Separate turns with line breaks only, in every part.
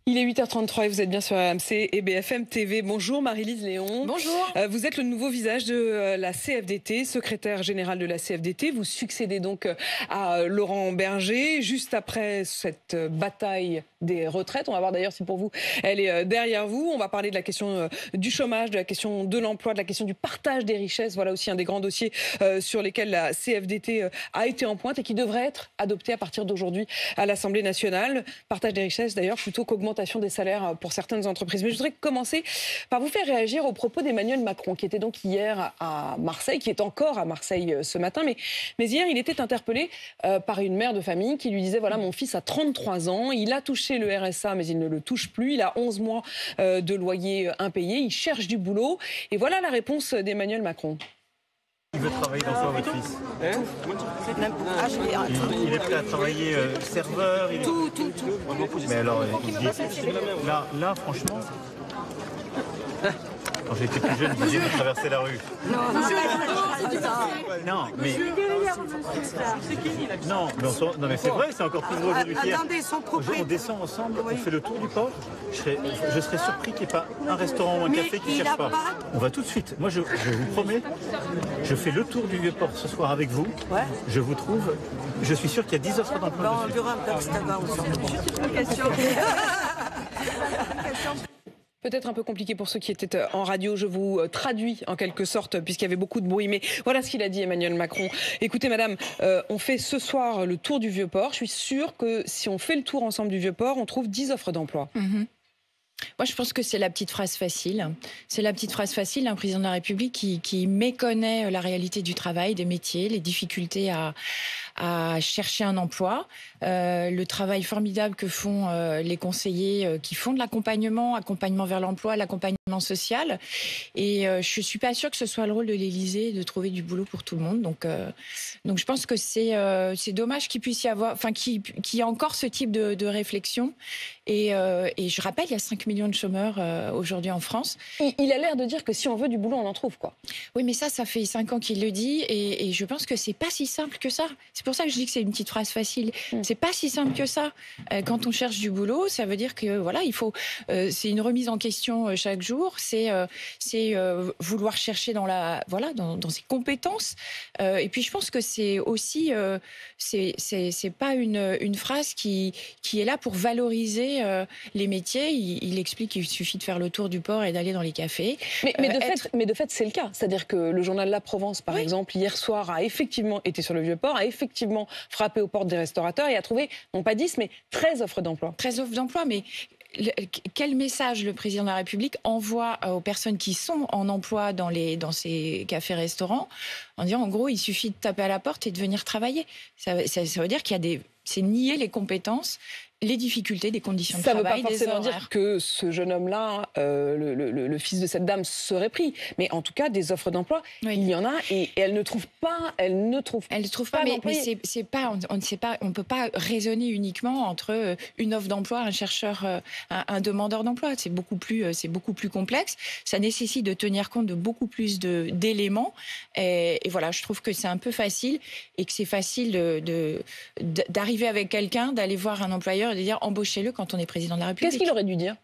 Il est 8h33 et vous êtes bien sur RMC et BFM TV. Bonjour Marie-Lise Léon.
Bonjour.
Vous êtes le nouveau visage de la CFDT, secrétaire générale de la CFDT. Vous succédez donc à Laurent Berger, juste après cette bataille des retraites. On va voir d'ailleurs si pour vous, elle est derrière vous. On va parler de la question du chômage, de la question de l'emploi, de la question du partage des richesses. Voilà aussi un des grands dossiers sur lesquels la CFDT a été en pointe et qui devrait être adopté à partir d'aujourd'hui à l'Assemblée nationale. Partage des richesses d'ailleurs plutôt qu'augmentation des salaires pour certaines entreprises. Mais je voudrais commencer par vous faire réagir aux propos d'Emmanuel Macron, qui était donc hier à Marseille, qui est encore à Marseille ce matin. Mais hier, il était interpellé par une mère de famille qui lui disait, voilà, mon fils a 33 ans, il a touché le RSA, mais il ne le touche plus. Il a 11 mois de loyer impayé, il cherche du boulot. Et voilà la réponse d'Emmanuel Macron.
Il veut travailler dans quoi, votre fils il est prêt à travailler serveur.
Tout.
Mais alors, il dit, là, franchement, quand j'étais plus jeune, il disait de traverser la rue. Non, mais c'est vrai, c'est encore plus drôle aujourd'hui. On descend ensemble, on fait le tour du port. Je serais surpris qu'il n'y ait pas un restaurant ou un café qui ne cherche pas. On va tout de suite. Moi, je vous promets, je fais le tour du Vieux-Port ce soir avec vous. Ouais. Je vous trouve. Je suis sûr qu'il y a 10 offres d'emploi dessus.
Peut-être un peu compliqué pour ceux qui étaient en radio. Je vous traduis en quelque sorte, puisqu'il y avait beaucoup de bruit. Mais voilà ce qu'il a dit, Emmanuel Macron. Écoutez, madame, on fait ce soir le tour du Vieux-Port. Je suis sûre que si on fait le tour ensemble du Vieux-Port, on trouve 10 offres d'emploi.
Moi, je pense que c'est la petite phrase facile. C'est la petite phrase facile d'un président de la République qui méconnaît la réalité du travail, des métiers, les difficultés à chercher un emploi, le travail formidable que font les conseillers qui font de l'accompagnement vers l'emploi, l'accompagnement social. Et je suis pas sûre que ce soit le rôle de l'Élysée de trouver du boulot pour tout le monde. Donc je pense que c'est dommage qu'il puisse y avoir, enfin qu'il y ait encore ce type de réflexion. Et je rappelle, il y a 5 millions de chômeurs aujourd'hui en France.
Il a l'air de dire que si on veut du boulot, on en trouve, quoi.
Oui, mais ça fait 5 ans qu'il le dit, et je pense que c'est pas si simple que ça. C'est pour ça que je dis que c'est une petite phrase facile. C'est pas si simple que ça. Quand on cherche du boulot, ça veut dire que voilà, il faut. C'est une remise en question chaque jour. C'est vouloir chercher dans ses compétences. Et puis je pense que c'est aussi c'est pas une phrase qui est là pour valoriser les métiers. Il explique qu'il suffit de faire le tour du port et d'aller dans les cafés.
Mais de fait, c'est le cas. C'est-à-dire que le journal La Provence, par exemple, hier soir, a effectivement été sur le Vieux-Port, a effectivement frappé aux portes des restaurateurs et a trouvé, non pas 10, mais 13 offres d'emploi.
13 offres d'emploi, mais quel message le président de la République envoie aux personnes qui sont en emploi dans ces cafés-restaurants en disant, en gros, il suffit de taper à la porte et de venir travailler. Ça veut dire qu'il y a c'est nier les compétences, les difficultés des conditions de travail, des horaires. Ça ne veut pas forcément dire que ce jeune homme-là, le fils de cette dame, serait pris. Mais en tout cas, des offres d'emploi, il y en a et elle ne trouve pas. Elle ne trouve pas. Mais c'est pas. On ne sait pas. On peut pas raisonner uniquement entre une offre d'emploi, un chercheur, un demandeur d'emploi. C'est beaucoup plus complexe. Ça nécessite de tenir compte de beaucoup plus d'éléments. Et voilà, je trouve que c'est un peu facile et que c'est facile d'arriver avec quelqu'un, d'aller voir un employeur et de dire embauchez-le quand on est président de la République.
Qu'est-ce qu'il aurait dû dire ?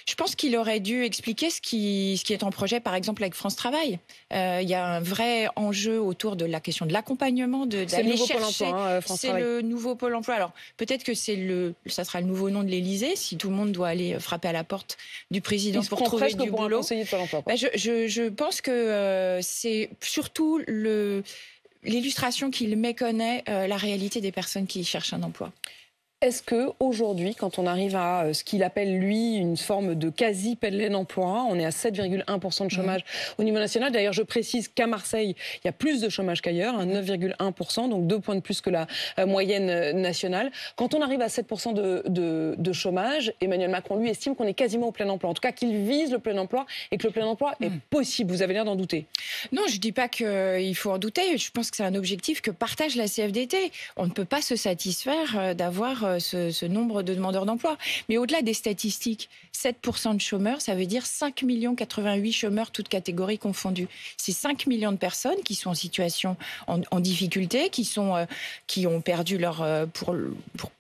Je pense qu'il aurait dû expliquer ce qui est en projet, par exemple, avec France Travail. Il y a un vrai enjeu autour de la question de l'accompagnement, d'aller chercher. C'est le nouveau Pôle emploi. Alors, peut-être que ça sera le nouveau nom de l'Élysée, si tout le monde doit aller frapper à la porte du président pour trouver du boulot. Je pense que c'est surtout l'illustration qu'il méconnaît la réalité des personnes qui cherchent un emploi.
Est-ce qu'aujourd'hui, quand on arrive à ce qu'il appelle, lui, une forme de quasi-plein emploi, on est à 7,1% de chômage au niveau national. D'ailleurs, je précise qu'à Marseille, il y a plus de chômage qu'ailleurs, 9,1%, donc 2 points de plus que la moyenne nationale. Quand on arrive à 7% de chômage, Emmanuel Macron, lui, estime qu'on est quasiment au plein emploi. En tout cas, qu'il vise le plein emploi et que le plein emploi est possible. Vous avez l'air d'en douter.
Non, je ne dis pas qu'il faut en douter. Je pense que c'est un objectif que partage la CFDT. On ne peut pas se satisfaire d'avoir ce nombre de demandeurs d'emploi. Mais au-delà des statistiques, 7% de chômeurs, ça veut dire 5 88 chômeurs, toutes catégories confondues. C'est 5 millions de personnes qui sont en situation, en difficulté, qui ont perdu pour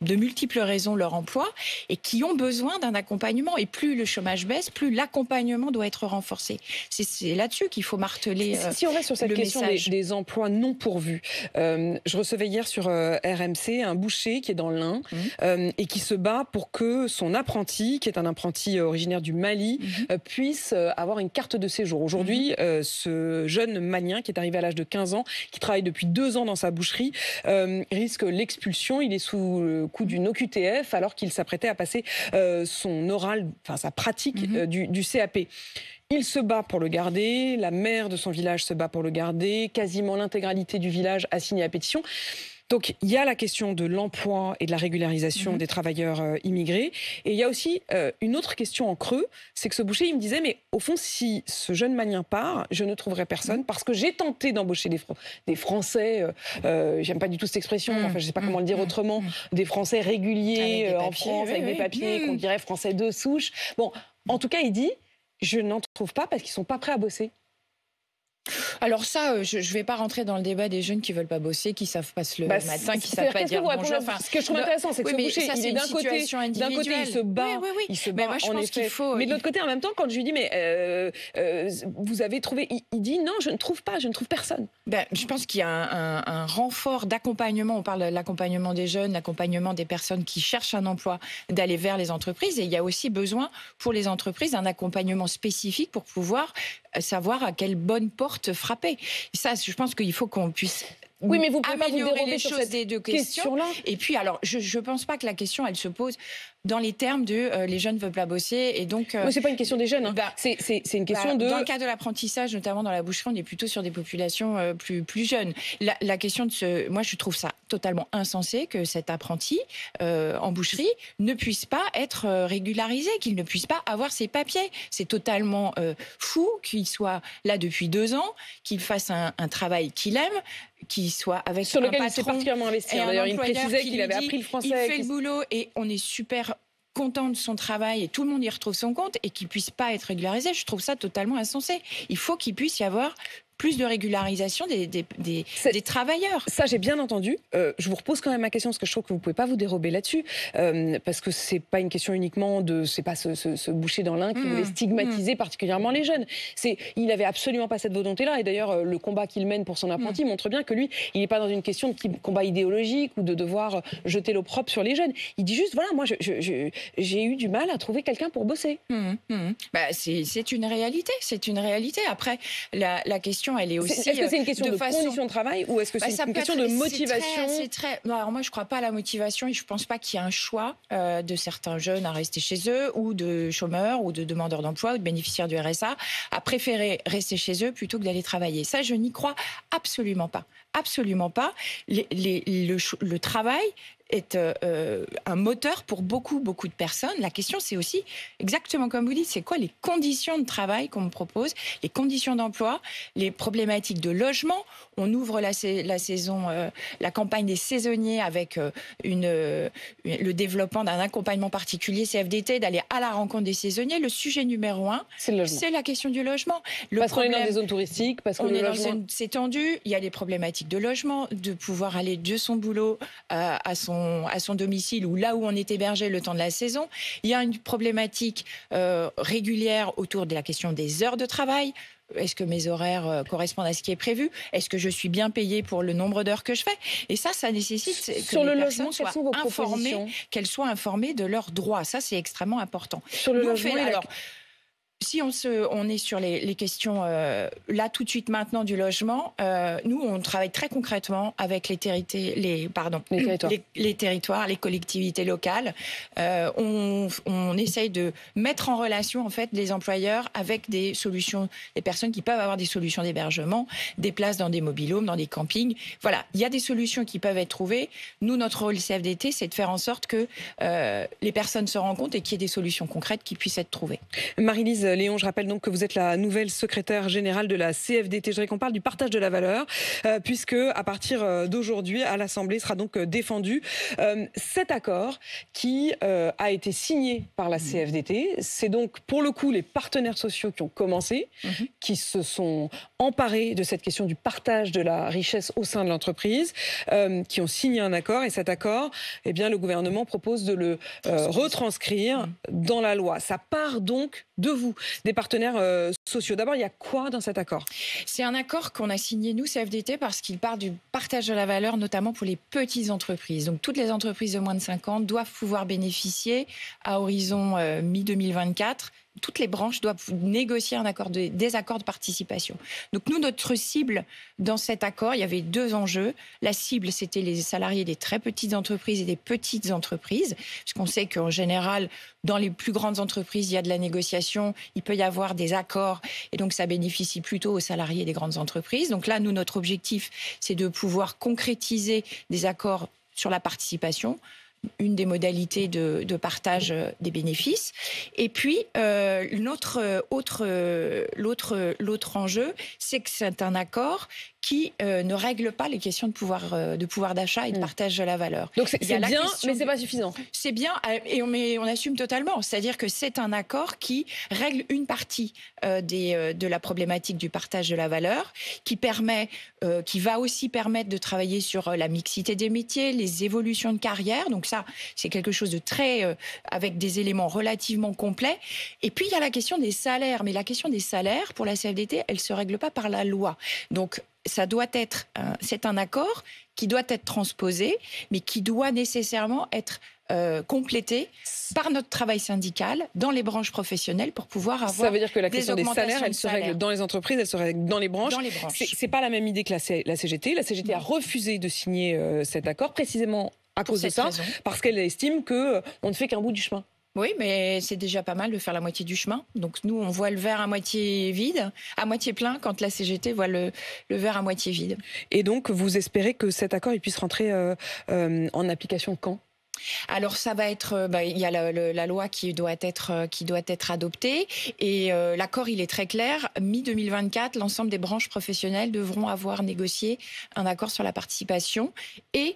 de multiples raisons leur emploi et qui ont besoin d'un accompagnement. Et plus le chômage baisse, plus l'accompagnement doit être renforcé. C'est là-dessus qu'il faut marteler
si on reste sur cette question des emplois non pourvus, je recevais hier sur RMC un boucher qui est dans l'Ain et qui se bat pour que son apprenti, qui est un apprenti originaire du Mali, puisse avoir une carte de séjour. Aujourd'hui, ce jeune Malien qui est arrivé à l'âge de 15 ans, qui travaille depuis 2 ans dans sa boucherie, risque l'expulsion. Il est sous le coup d'une OQTF alors qu'il s'apprêtait à passer son oral, enfin sa pratique du CAP. Il se bat pour le garder, la maire de son village se bat pour le garder, quasiment l'intégralité du village a signé la pétition. Donc il y a la question de l'emploi et de la régularisation des travailleurs immigrés. Et il y a aussi une autre question en creux, c'est que ce boucher, il me disait, mais au fond, si ce jeune Malien part, je ne trouverai personne parce que j'ai tenté d'embaucher des Français, j'aime pas du tout cette expression, enfin je sais pas comment le dire autrement, des Français réguliers en France avec des papiers qu'on dirait français de souche. Bon, en tout cas, il dit, je n'en trouve pas parce qu'ils sont pas prêts à bosser.
Alors ça, je ne vais pas rentrer dans le débat des jeunes qui ne veulent pas bosser, qui ne savent pas se lever le matin, qui ne savent pas dire bonjour.
Ce que je trouve intéressant, c'est que ce boucher, il est d'un côté, il se bat, il se bat,
moi, je pense qu'il faut...
Mais de l'autre côté, en même temps, quand je lui dis, mais vous avez trouvé... Il dit, non, je ne trouve pas, je ne trouve personne.
Je pense qu'il y a un renfort d'accompagnement. On parle de l'accompagnement des jeunes, l'accompagnement des personnes qui cherchent un emploi, d'aller vers les entreprises. Et il y a aussi besoin, pour les entreprises, d'un accompagnement spécifique pour pouvoir savoir à quelle bonne porte frapper. Et ça, je pense qu'il faut qu'on puisse
mais vous pouvez
améliorer les choses des deux questions. Et puis, alors, je ne pense pas que la question, elle se pose dans les termes de les jeunes ne veulent pas bosser. Et donc,
mais c'est pas une question des jeunes. C'est une question de...
Dans le cas de l'apprentissage, notamment dans la boucherie, on est plutôt sur des populations plus jeunes. La question de moi, je trouve ça totalement insensé que cet apprenti en boucherie ne puisse pas être régularisé, qu'il ne puisse pas avoir ses papiers. C'est totalement fou qu'il soit là depuis 2 ans, qu'il fasse un travail qu'il aime, qu'il soit avec
sur lequel
un patron,
il s'est particulièrement investi. D'ailleurs, il précisait qu'il avait appris le français.
Il fait le boulot et on est super content de son travail et tout le monde y retrouve son compte et qu'il puisse pas être régularisé. Je trouve ça totalement insensé. Il faut qu'il puisse y avoir plus de régularisation des travailleurs.
Ça, j'ai bien entendu. Je vous repose quand même ma question parce que je trouve que vous ne pouvez pas vous dérober là-dessus. Parce que ce n'est pas une question uniquement de... C'est pas ce boucher dans l'Ain qui voulait stigmatiser particulièrement les jeunes. Il n'avait absolument pas cette volonté-là. Et d'ailleurs, le combat qu'il mène pour son apprenti montre bien que lui, il n'est pas dans une question de combat idéologique ou de devoir jeter l'opprobre sur les jeunes. Il dit juste, voilà, moi, j'ai eu du mal à trouver quelqu'un pour bosser.
C'est une réalité. C'est une réalité. Après, la question, elle est aussi...
Est-ce que c'est une question de conditions de travail ou est-ce que c'est une question de motivation?
Non, alors moi, je ne crois pas à la motivation et je ne pense pas qu'il y ait un choix de certains jeunes à rester chez eux ou de chômeurs ou de demandeurs d'emploi ou de bénéficiaires du RSA à préférer rester chez eux plutôt que d'aller travailler. Ça, je n'y crois absolument pas. Absolument pas. Le travail est un moteur pour beaucoup de personnes. La question, c'est aussi, exactement comme vous dites, c'est quoi les conditions de travail qu'on me propose, les conditions d'emploi, les problématiques de logement. On ouvre la saison, la campagne des saisonniers avec le développement d'un accompagnement particulier CFDT, d'aller à la rencontre des saisonniers. Le sujet numéro 1, c'est la question du logement.
Parce qu'on est dans des zones touristiques, parce que
c'est tendu, il y a des problématiques de logement, de pouvoir aller de son boulot à son domicile ou là où on est hébergé le temps de la saison. Il y a une problématique régulière autour de la question des heures de travail. Est-ce que mes horaires correspondent à ce qui est prévu? Est-ce que je suis bien payée pour le nombre d'heures que je fais? Et ça nécessite que les personnes soient informées de leurs droits. Ça, c'est extrêmement important.
Sur le logement,
si on est sur les questions là tout de suite maintenant du logement, nous on travaille très concrètement avec les territoires, les collectivités locales. On essaye de mettre en relation en fait les employeurs avec des solutions, des personnes qui peuvent avoir des solutions d'hébergement, des places dans des mobil-homes, dans des campings. Voilà, il y a des solutions qui peuvent être trouvées. Nous, notre rôle CFDT, c'est de faire en sorte que les personnes se rendent compte et qu'il y ait des solutions concrètes qui puissent être trouvées.
Marie-Lise Léon, je rappelle donc que vous êtes la nouvelle secrétaire générale de la CFDT. Je voudrais qu'on parle du partage de la valeur, puisque à partir d'aujourd'hui, à l'Assemblée, sera donc défendu cet accord qui a été signé par la CFDT. C'est donc pour le coup les partenaires sociaux qui ont commencé, qui se sont emparés de cette question du partage de la richesse au sein de l'entreprise, qui ont signé un accord. Et cet accord, eh bien, le gouvernement propose de le retranscrire dans la loi. Ça part donc de vous, des partenaires sociaux. D'abord, il y a quoi dans cet accord?
C'est un accord qu'on a signé, nous, CFDT, parce qu'il part du partage de la valeur, notamment pour les petites entreprises. Donc, toutes les entreprises de moins de 50 doivent pouvoir bénéficier à horizon mi-2024. Toutes les branches doivent négocier des accords de participation. Donc nous, notre cible dans cet accord, il y avait 2 enjeux. La cible, c'était les salariés des très petites entreprises et des petites entreprises, puisqu'on sait qu'en général, dans les plus grandes entreprises, il y a de la négociation, il peut y avoir des accords, et donc ça bénéficie plutôt aux salariés des grandes entreprises. Donc là, nous, notre objectif, c'est de pouvoir concrétiser des accords sur la participation, une des modalités de partage des bénéfices. Et puis, l'autre enjeu, c'est que c'est un accord qui ne règle pas les questions de pouvoir d'achat et de partage de la valeur.
Donc c'est bien, mais c'est pas suffisant.
C'est bien, et on assume totalement. C'est-à-dire que c'est un accord qui règle une partie de la problématique du partage de la valeur, qui va aussi permettre de travailler sur la mixité des métiers, les évolutions de carrière. Donc ça, c'est quelque chose de très, avec des éléments relativement complets. Et puis il y a la question des salaires. Mais la question des salaires, pour la CFDT, elle se règle pas par la loi. Donc c'est un accord qui doit être transposé, mais qui doit nécessairement être complété par notre travail syndical dans les branches professionnelles pour pouvoir avoir.
Ça veut dire que la question des salaires, elle se règle dans les entreprises, elle se règle dans les branches. C'est pas la même idée que la CGT. La CGT a refusé de signer cet accord précisément à cause de ça, parce qu'elle estime qu'on ne fait qu'un bout du chemin.
Oui, mais c'est déjà pas mal de faire la moitié du chemin. Donc nous, on voit le verre à moitié vide, à moitié plein, quand la CGT voit le verre à moitié vide.
Et donc, vous espérez que cet accord il puisse rentrer en application quand ?
Alors ça va être, il y a la loi qui doit être adoptée, et l'accord il est très clair. Mi-2024, l'ensemble des branches professionnelles devront avoir négocié un accord sur la participation, et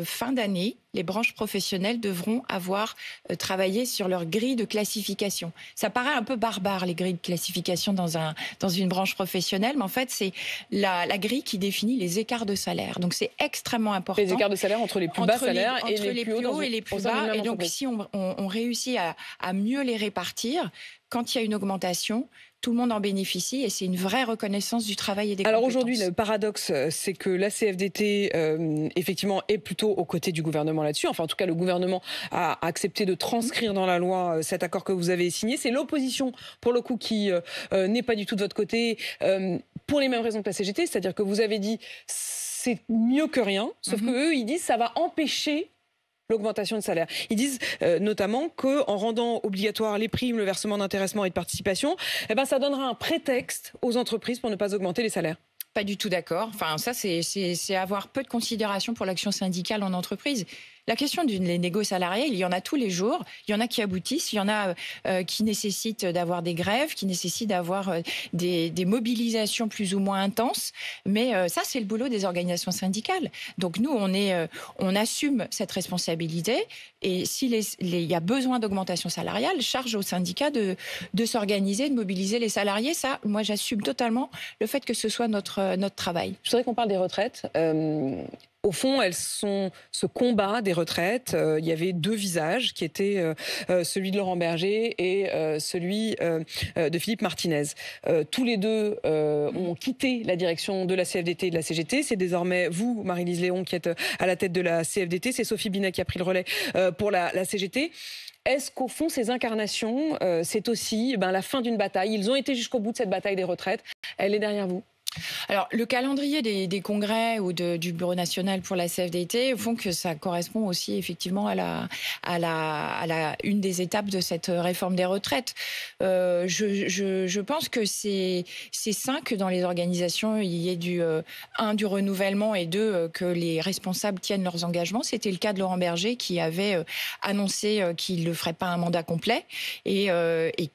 fin d'année, les branches professionnelles devront avoir travaillé sur leur grille de classification. Ça paraît un peu barbare, les grilles de classification dans une branche professionnelle, mais en fait, c'est la grille qui définit les écarts de salaire. Donc, c'est extrêmement important.
Les écarts de salaire entre les plus bas salaires et les plus hauts
et les plus bas. Et donc, si on réussit à mieux les répartir, quand il y a une augmentation, tout le monde en bénéficie, et c'est une vraie reconnaissance du travail et des compétences.
Alors aujourd'hui, le paradoxe, c'est que la CFDT, effectivement, est plutôt aux côtés du gouvernement là-dessus. Enfin, en tout cas, le gouvernement a accepté de transcrire dans la loi cet accord que vous avez signé. C'est l'opposition, pour le coup, qui n'est pas du tout de votre côté, pour les mêmes raisons que la CGT. C'est-à-dire que vous avez dit c'est mieux que rien, sauf que eux, ils disent ça va empêcher l'augmentation de salaire. Ils disent notamment qu'en rendant obligatoire les primes, le versement d'intéressement et de participation, eh ben, ça donnera un prétexte aux entreprises pour ne pas augmenter les salaires.
Pas du tout d'accord. Enfin, ça, c'est avoir peu de considération pour l'action syndicale en entreprise. La question des négo salariales, il y en a tous les jours. Il y en a qui aboutissent, il y en a qui nécessitent d'avoir des grèves, qui nécessitent d'avoir des mobilisations plus ou moins intenses. Mais ça, c'est le boulot des organisations syndicales. Donc nous, on assume cette responsabilité. Et s'il y a besoin d'augmentation salariale, charge aux syndicats de s'organiser, de mobiliser les salariés. Ça, moi, j'assume totalement le fait que ce soit notre travail.
Je voudrais qu'on parle des retraites. Au fond, elles sont ce combat des retraites. Il y avait 2 visages qui étaient celui de Laurent Berger et celui de Philippe Martinez. Tous les deux ont quitté la direction de la CFDT et de la CGT. C'est désormais vous, Marie-Lise Léon, qui êtes à la tête de la CFDT. C'est Sophie Binet qui a pris le relais pour la CGT. Est-ce qu'au fond, ces incarnations, c'est aussi la fin d'une bataille? Ils ont été jusqu'au bout de cette bataille des retraites. Elle est derrière vous?
Alors, le calendrier des congrès ou du Bureau national pour la CFDT font que ça correspond aussi effectivement à une des étapes de cette réforme des retraites. Je pense que c'est sain que dans les organisations, il y ait du renouvellement et que les responsables tiennent leurs engagements. C'était le cas de Laurent Berger qui avait annoncé qu'il ne ferait pas un mandat complet et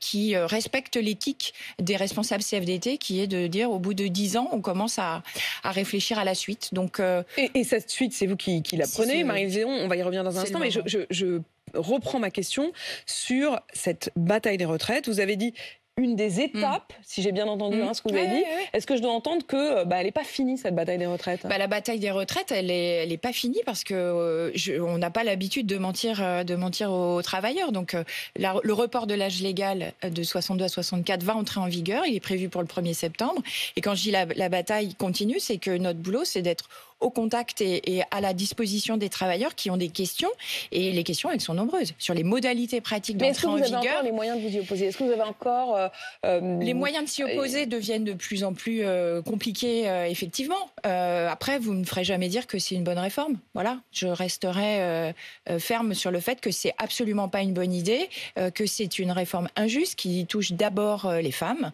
qui respecte l'éthique des responsables CFDT qui est de dire au bout de 10 ans, on commence à réfléchir à la suite. Donc,
et cette suite, c'est vous qui la prenez, Marie-Lise Léon, on va y revenir dans un instant, mais je reprends ma question sur cette bataille des retraites. Vous avez dit une des étapes, si j'ai bien entendu ce que vous avez dit. Est-ce que je dois entendre que elle n'est pas finie, cette bataille des retraites?
La bataille des retraites, elle est pas finie parce que on n'a pas l'habitude de mentir aux travailleurs. Donc le report de l'âge légal de 62 à 64 va entrer en vigueur. Il est prévu pour le 1er septembre. Et quand je dis la bataille continue, c'est que notre boulot, c'est d'être au contact et à la disposition des travailleurs qui ont des questions. Et les questions, elles sont nombreuses. Sur les modalités pratiques d'entrée en vigueur.
Est-ce que vous avez encore les moyens de vous y opposer? Est-ce que vous avez encore...
Les moyens de s'y opposer deviennent de plus en plus compliqués, effectivement. Après, vous ne me ferez jamais dire que c'est une bonne réforme. Voilà. Je resterai ferme sur le fait que c'est absolument pas une bonne idée, que c'est une réforme injuste qui touche d'abord les femmes,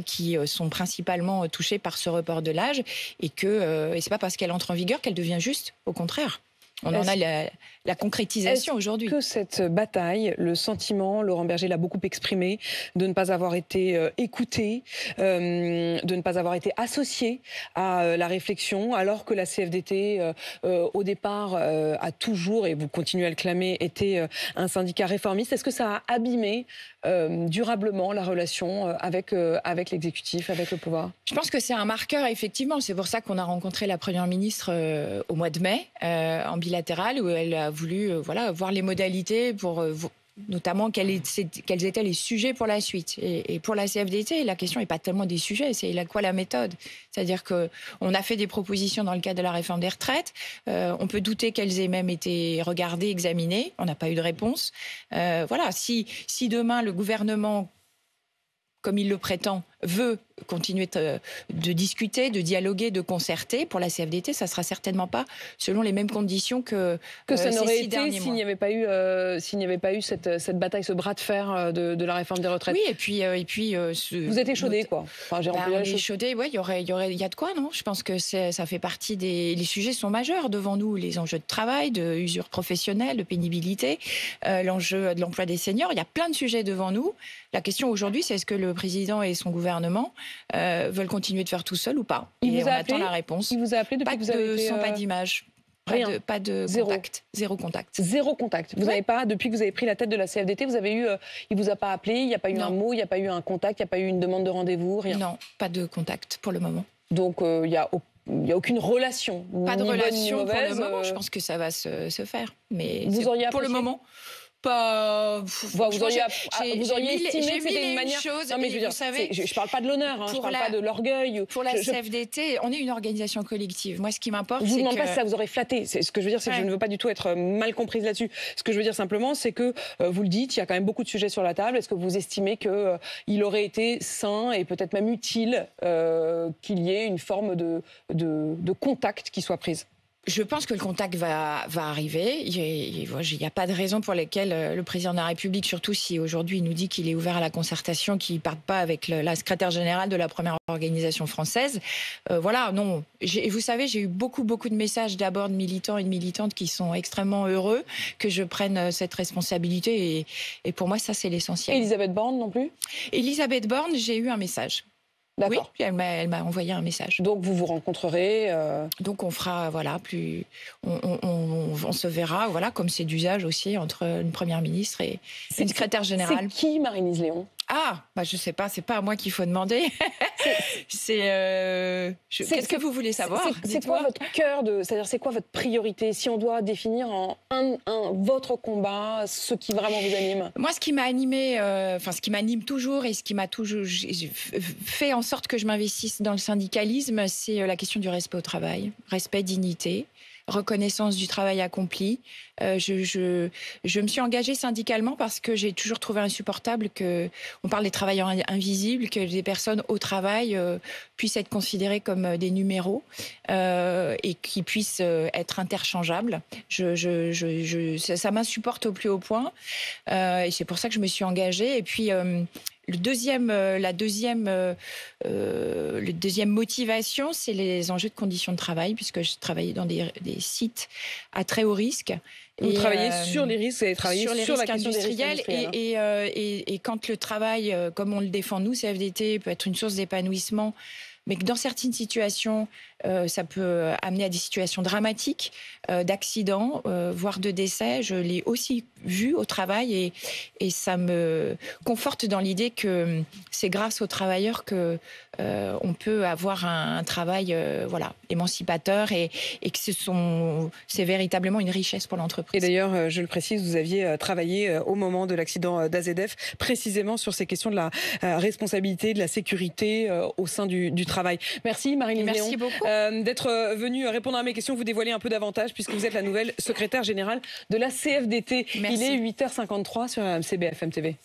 qui sont principalement touchées par ce report de l'âge, et c'est pas parce qu'elle entre en vigueur qu'elle devient juste, au contraire. On en a la concrétisation aujourd'hui.
Est-ce que cette bataille, le sentiment, Laurent Berger l'a beaucoup exprimé, de ne pas avoir été écouté, de ne pas avoir été associé à la réflexion, alors que la CFDT, au départ, a toujours, et vous continuez à le clamer, été un syndicat réformiste. Est-ce que ça a abîmé durablement la relation avec l'exécutif, avec le pouvoir?
Je pense que c'est un marqueur, effectivement. C'est pour ça qu'on a rencontré la Première ministre au mois de mai, en bilatéral, où elle a voulu voir les modalités pour notamment quels étaient les sujets pour la suite. Et pour la CFDT, la question n'est pas tellement des sujets, c'est quoi la méthode. C'est-à-dire qu'on a fait des propositions dans le cadre de la réforme des retraites. On peut douter qu'elles aient même été regardées, examinées. On n'a pas eu de réponse. Si demain le gouvernement, comme il le prétend, veut continuer de discuter, de dialoguer, de concerter, pour la CFDT, ça ne sera certainement pas selon les mêmes conditions que
ça n'aurait été s'il n'y avait pas eu cette bataille, ce bras de fer de la réforme des retraites.
Oui, et puis
vous êtes échaudés, quoi.
Enfin, on est échaudés, ouais, il y a de quoi, non? Je pense que ça fait partie les sujets sont majeurs devant nous, les enjeux de travail, de usure professionnelle, de pénibilité, l'enjeu de l'emploi des seniors. Il y a plein de sujets devant nous. La question aujourd'hui, c'est est-ce que le président et son gouvernement veulent continuer de faire tout seul ou pas? Et on attend la réponse.
Il vous a appelé depuis que vous avez été...
Pas d'image. Pas de contact. Zéro contact.
Zéro contact. Vous n'avez pas, depuis que vous avez pris la tête de la CFDT, il vous a pas appelé, il n'y a pas eu un mot, il n'y a pas eu un contact, il n'y a pas eu une demande de rendez-vous, rien?
Non, pas de contact pour le moment.
Donc il n'y a aucune relation?
Pas de relation
ni mauvaise,
pour le moment. Je pense que ça va se faire. Mais
vous auriez
pour le moment...
Vous auriez estimé que c'était une manière...
Non, mais vous savez,
je ne parle pas de l'honneur, je ne parle pas de l'orgueil.
Pour la CFDT, on est une organisation collective. Moi, ce qui m'importe, c'est que...
Je ne vous demande pas si ça vous aurait flatté. Ce que je veux dire, c'est que je ne veux pas du tout être mal comprise là-dessus. Ce que je veux dire simplement, c'est que, vous le dites, il y a quand même beaucoup de sujets sur la table. Est-ce que vous estimez qu'il aurait été sain et peut-être même utile qu'il y ait une forme de contact qui soit prise?
Je pense que le contact va arriver. Il n'y a pas de raison pour lesquelles le président de la République, surtout si aujourd'hui il nous dit qu'il est ouvert à la concertation, qu'il ne parte pas avec la secrétaire générale de la première organisation française. Non. Vous savez, j'ai eu beaucoup de messages d'abord de militants et de militantes qui sont extrêmement heureux que je prenne cette responsabilité. Et pour moi, ça, c'est l'essentiel.
Elisabeth Borne non plus?
Elisabeth Borne, j'ai eu un message.
D'accord.
Oui, elle m'a envoyé un message.
Donc vous vous rencontrerez.
Donc on fera, on se verra, comme c'est d'usage aussi entre une première ministre et une secrétaire générale.
C'est qui, Marie-Lise Léon?
Je sais pas, c'est pas à moi qu'il faut demander. Qu'est-ce que vous voulez savoir?
C'est quoi votre cœur c'est-à-dire c'est quoi votre priorité? Si on doit définir en votre combat, ce qui vraiment vous anime.
Moi, ce qui m'a animé, ce qui m'anime toujours et ce qui m'a toujours fait en sorte que je m'investisse dans le syndicalisme, c'est la question du respect au travail, respect, dignité. reconnaissance du travail accompli. Je me suis engagée syndicalement parce que j'ai toujours trouvé insupportable qu'on parle des travailleurs invisibles, que des personnes au travail puissent être considérées comme des numéros et qui puissent être interchangeables. Ça m'insupporte au plus haut point et c'est pour ça que je me suis engagée. Et puis la deuxième motivation, c'est les enjeux de conditions de travail, puisque je travaillais dans des sites à très haut risque.
Vous travaillez sur les risques, vous avez travaillé
sur les
sur
risques
la question
industriels.
des risques industriels.
Et quand le travail, comme on le défend nous, CFDT, peut être une source d'épanouissement, mais que dans certaines situations, ça peut amener à des situations dramatiques, d'accidents, voire de décès. Je l'ai aussi vu au travail et ça me conforte dans l'idée que c'est grâce aux travailleurs que on peut avoir un travail émancipateur et que c'est véritablement une richesse pour l'entreprise.
Et d'ailleurs, je le précise, vous aviez travaillé au moment de l'accident d'AZF, précisément sur ces questions de la responsabilité, de la sécurité au sein du travail. Merci Marie-Lise Léon.
Merci beaucoup.
D'être venue répondre à mes questions, vous dévoiler un peu davantage puisque vous êtes la nouvelle secrétaire générale de la CFDT.
Merci.
Il est 8h53 sur RMC BFM TV.